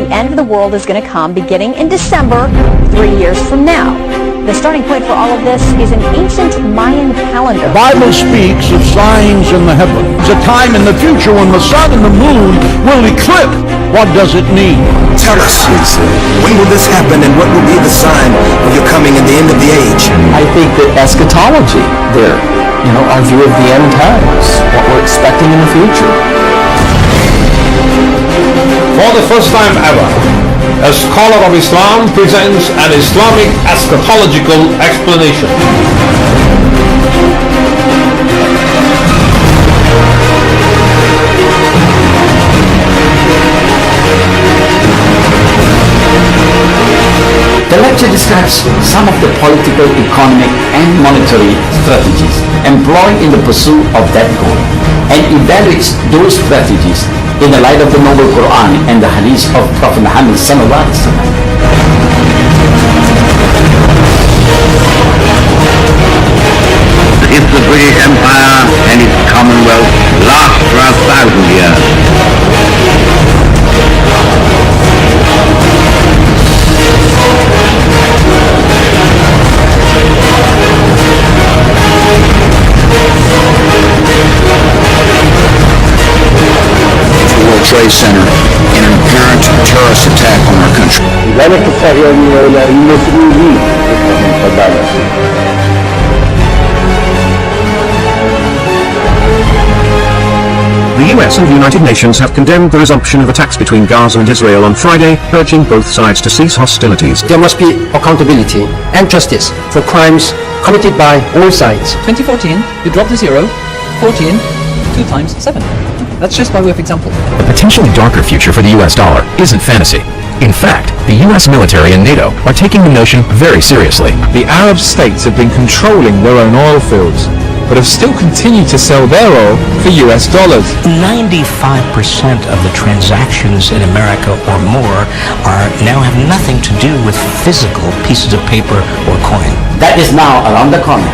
the end of the world is going to come beginning in December 3 years from now. The starting point for all of this is an ancient Mayan calendar. The Bible speaks of signs in the heavens, a time in the future when the sun and the moon will eclipse. What does it mean? Tell us, when will this happen and what will be the sign of your coming and the end of the age? I think that eschatology there, our view of the end times, what we're expecting in the future. For the first time ever, a scholar of Islam presents an Islamic eschatological explanation. The lecture describes some of the political, economic, and monetary strategies employed in the pursuit of that goal, and evaluates those strategies in the light of the Noble Quran and the Hadith of Prophet Muhammad sallallahu alaihi wasallam. If the British Empire and its Commonwealth last for 1,000 years, Trade Center in an apparent terrorist attack on our country. The US and the United Nations have condemned the resumption of attacks between Gaza and Israel on Friday, urging both sides to cease hostilities. There must be accountability and justice for crimes committed by all sides. 2014, you dropped the 0, 14, 2 times 7. That's just by way of example. A potentially darker future for the US dollar isn't fantasy. In fact, the US military and NATO are taking the notion very seriously. The Arab states have been controlling their own oil fields, but have still continued to sell their oil for US dollars. 95% of the transactions in America or more now have nothing to do with physical pieces of paper or coin. That is now around the corner.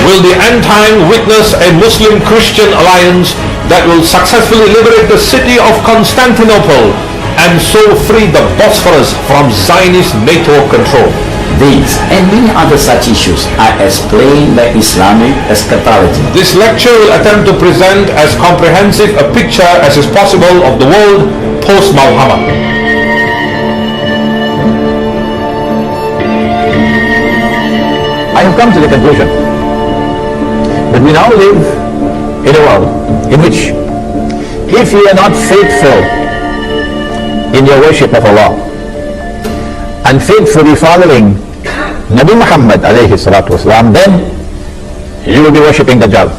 Will the end time witness a Muslim-Christian alliance that will successfully liberate the city of Constantinople and so free the Bosphorus from Zionist NATO control? These and many other such issues are explained by Islamic eschatology. This lecture will attempt to present as comprehensive a picture as is possible of the world post-Muhammad. I have come to the conclusion that we now live in a world in which if you are not faithful in your worship of Allah and faithfully following Nabi Muhammad alayhi salatu wasalam, then you will be worshipping Dajjal.